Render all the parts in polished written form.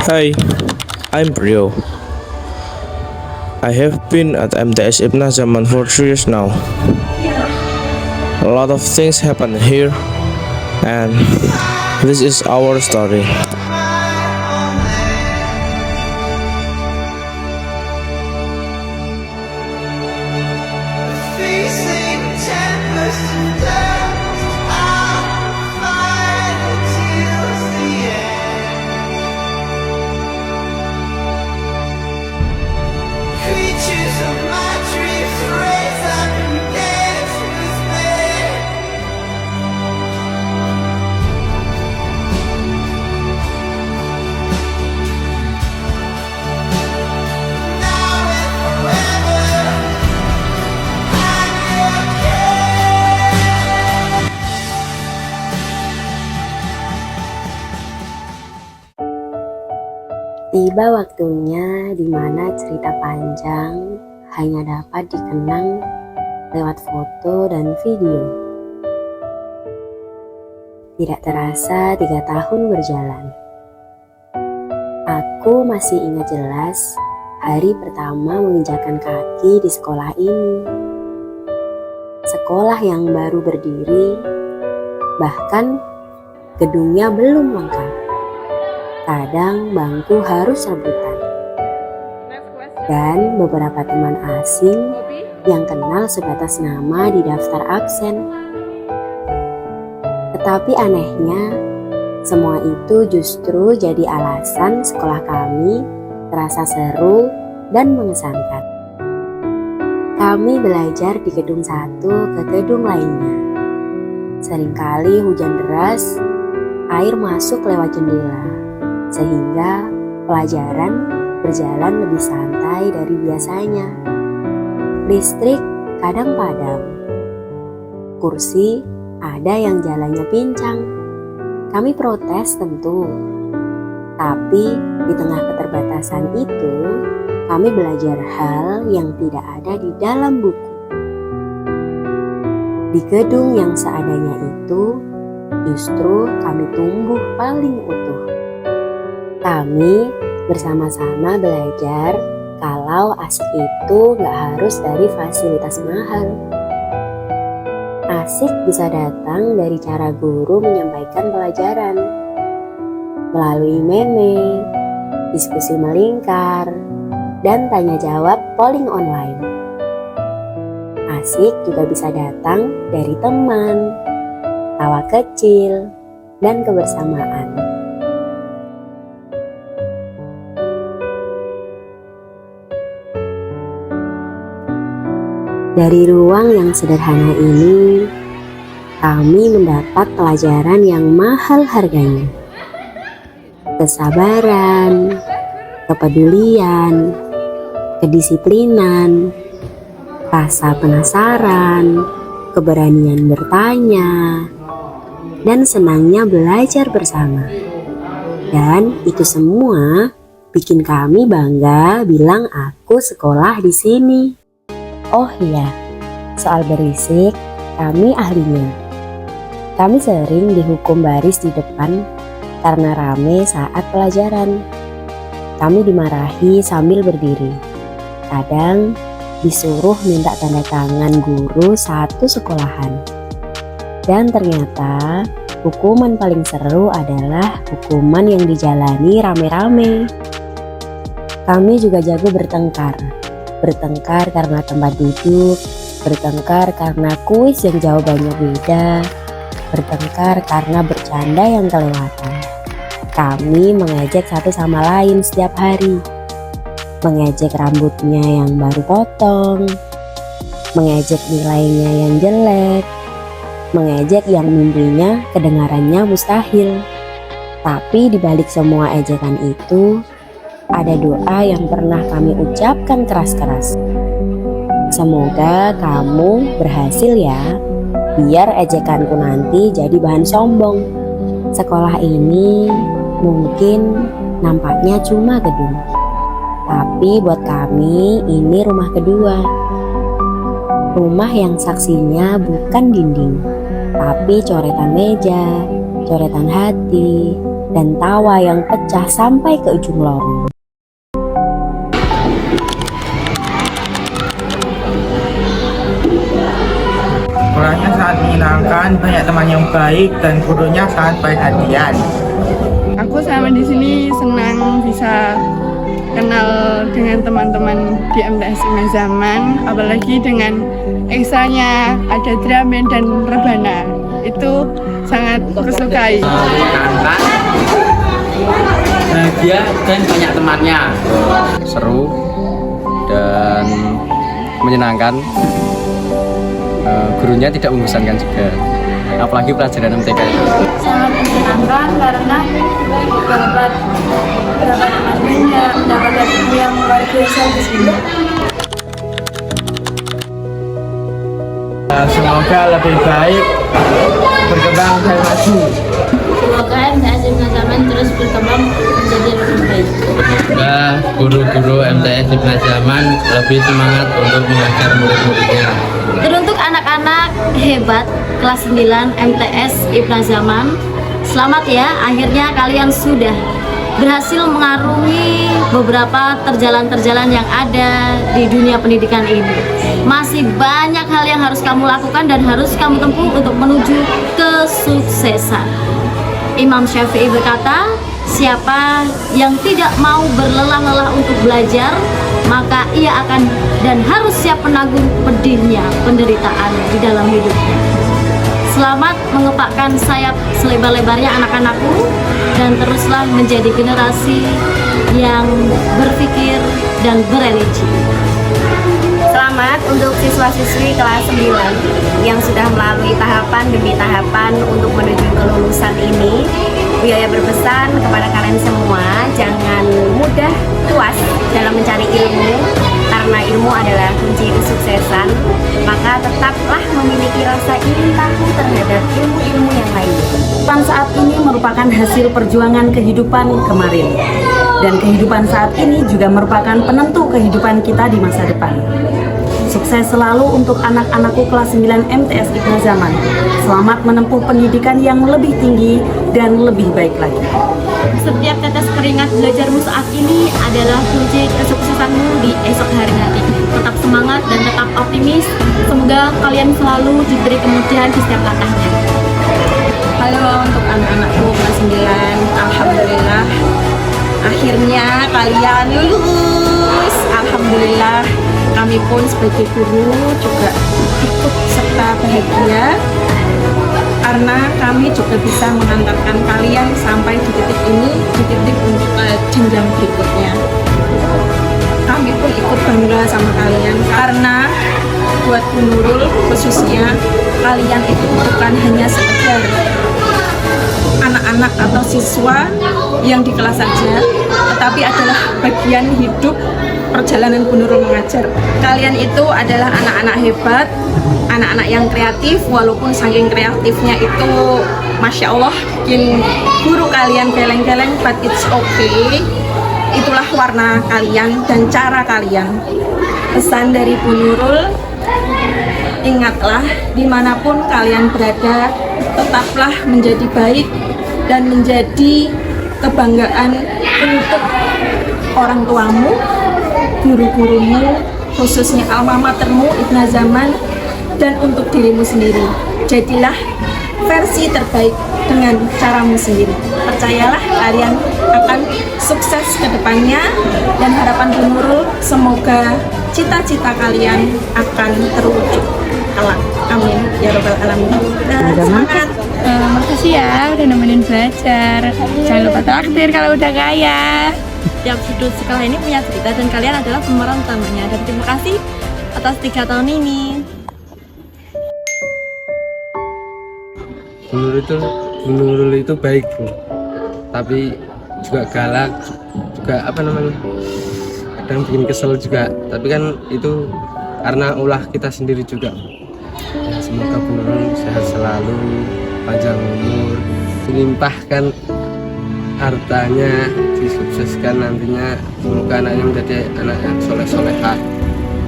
Hi, I'm Rio. I have been at MTS Ibn Zaman for 3 years now. A lot of things happen here, and this is our story. Facing tempest and dust, I'll fight till the end. Creatures of my dreams raise up and dance with me. Now and forever, I'm your king. Tiba waktunya di mana cerita panjang hanya dapat dikenang lewat foto dan video. Tidak terasa 3 tahun berjalan. Aku masih ingat jelas hari pertama menginjakan kaki di sekolah ini. Sekolah yang baru berdiri, bahkan gedungnya belum lengkap. Kadang bangku harus rebutan. Dan beberapa teman asing yang kenal sebatas nama di daftar absen. Tetapi anehnya, semua itu justru jadi alasan sekolah kami terasa seru dan mengesankan. Kami belajar di gedung satu ke gedung lainnya. Seringkali hujan deras, air masuk lewat jendela, sehingga pelajaran berjalan lebih santai dari biasanya. Listrik kadang padam. Kursi ada yang jalannya pincang. Kami protes tentu. Tapi di tengah keterbatasan itu, kami belajar hal yang tidak ada di dalam buku. Di gedung yang seadanya itu, justru kami tumbuh paling utuh. Kami bersama-sama belajar kalau asik itu gak harus dari fasilitas mahal. Asik bisa datang dari cara guru menyampaikan pelajaran, melalui meme, diskusi melingkar, dan tanya jawab polling online. Asik juga bisa datang dari teman, tawa kecil, dan kebersamaan. Dari ruang yang sederhana ini, kami mendapat pelajaran yang mahal harganya. Kesabaran, kepedulian, kedisiplinan, rasa penasaran, keberanian bertanya, dan senangnya belajar bersama. Dan itu semua bikin kami bangga bilang aku sekolah di sini. Oh iya, soal berisik, kami ahlinya. Kami sering dihukum baris di depan karena rame saat pelajaran. Kami dimarahi sambil berdiri. Kadang disuruh minta tanda tangan guru satu sekolahan. Dan ternyata hukuman paling seru adalah hukuman yang dijalani rame-rame. Kami juga jago bertengkar. Bertengkar karena tempat duduk, bertengkar karena kuis yang jawabannya beda, bertengkar karena bercanda yang kelewatan. Kami mengejek satu sama lain setiap hari. Mengejek rambutnya yang baru potong, mengejek nilainya yang jelek, mengejek yang mimpinya kedengarannya mustahil. Tapi di balik semua ejekan itu, ada doa yang pernah kami ucapkan keras-keras. Semoga kamu berhasil ya, biar ejekanku nanti jadi bahan sombong. Sekolah ini mungkin nampaknya cuma gedung, tapi buat kami ini rumah kedua. Rumah yang saksinya bukan dinding, tapi coretan meja, coretan hati, dan tawa yang pecah sampai ke ujung lorong. Sekolahnya sangat menyenangkan, banyak teman yang baik dan gurunya sangat perhatian. Aku selama di sini senang bisa kenal dengan teman-teman di MTS Ibn Zaman, apalagi dengan eksanya ada drum band dan rebana. Itu sangat kusukai. Menyenangkan, bahagia dan banyak temannya. Seru dan menyenangkan. Gurunya tidak membosankan juga, apalagi pelajaran MTK itu. Sangat menyenangkan karena dapat mendapatkan ilmu yang luar biasa di sini. Semoga lebih baik, berkembang dan maju. Semoga MTS Ibn Zaman terus berkembang menjadi lebih baik. Semoga guru-guru MTS Ibn Zaman lebih semangat untuk mengajar murid-muridnya. Teruntuk anak-anak hebat kelas 9 MTS Ibn Zaman, selamat ya, akhirnya kalian sudah berhasil mengarungi beberapa terjalan-terjalan yang ada di dunia pendidikan ini. Masih banyak hal yang harus kamu lakukan dan harus kamu tempuh untuk menuju kesuksesan. Imam Syafi'i berkata, siapa yang tidak mau berlelah-lelah untuk belajar, maka ia akan dan harus siap menanggung pedihnya penderitaan di dalam hidupnya. Selamat mengepakkan sayap selebar-lebarnya anak-anakku dan teruslah menjadi generasi yang berpikir dan berenergi. Selamat untuk siswa-siswi kelas 9 yang sudah melalui tahapan demi tahapan untuk menuju kelulusan ini. Buya berpesan kepada kalian semua, jangan mudah puas dalam mencari ilmu, karena ilmu adalah kunci kesuksesan. Maka tetaplah memiliki rasa ingin tahu terhadap ilmu-ilmu yang lain. Saat ini merupakan hasil perjuangan kehidupan kemarin, dan kehidupan saat ini juga merupakan penentu kehidupan kita di masa depan. Sukses selalu untuk anak-anakku kelas 9 MTS Ibn Zaman. Selamat menempuh pendidikan yang lebih tinggi dan lebih baik lagi. Setiap tetes keringat belajarmu saat ini adalah kunci kesuksesanmu di esok hari nanti. Tetap semangat dan tetap optimis. Semoga kalian selalu diberi kemudahan di setiap langkahnya. Halo untuk anak-anakku kelas 9, alhamdulillah akhirnya kalian lulus. Alhamdulillah, kami pun sebagai guru juga ikut serta bahagia karena kami juga bisa mengantarkan kalian sampai di titik ini, di titik untuk jenjang berikutnya. Kami pun ikut bangga sama kalian karena buat Bu Nurul khususnya, kalian itu bukan hanya sekedar anak-anak atau siswa yang di kelas saja, tetapi adalah bagian hidup perjalanan Bu Nurul mengajar. Kalian itu adalah anak-anak hebat, anak-anak yang kreatif, walaupun saking kreatifnya itu Masya Allah bikin guru kalian geleng-geleng, but it's okay. Itulah warna kalian dan cara kalian. Pesan dari Bu Nurul, ingatlah dimanapun kalian berada, tetaplah menjadi baik dan menjadi kebanggaan untuk orang tuamu, guru-gurumu, khususnya alma matermu Ibn Zaman, dan untuk dirimu sendiri. Jadilah versi terbaik dengan caramu sendiri. Percayalah kalian akan sukses ke depannya, dan harapan Bu Nurul semoga cita-cita kalian akan terwujud kelak. Amin ya robbal alamin. Semangat. Makasih ya udah nemenin belajar. Jangan lupa traktir kalau udah kaya. Tiap sudut sekolah ini punya cerita dan kalian adalah pemeran utamanya. Dan terima kasih atas 3 tahun ini. Bu Nurul itu baik, Bu, tapi juga galak, juga kadang bikin kesel juga, tapi kan itu karena ulah kita sendiri juga. Ya, semoga Bu Nurul sehat selalu, panjang umur, dilimpahkan hartanya, disukseskan nantinya, semoga anaknya menjadi anak yang soleh-solehah.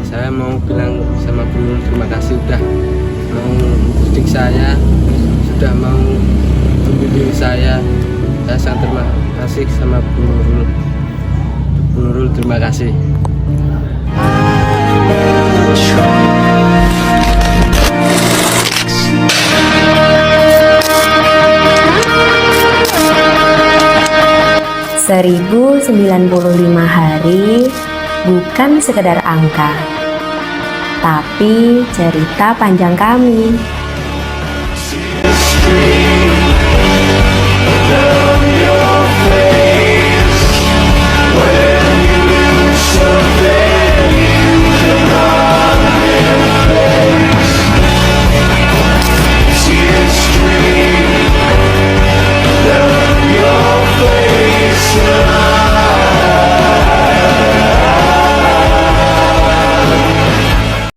Saya mau bilang sama Bu Nurul terima kasih udah mau mendidik saya, sudah mau membimbing saya Saya sangat terima kasih sama Bu Nurul. Bu Nurul, terima kasih. ...1095 hari bukan sekedar angka, tapi cerita panjang kami.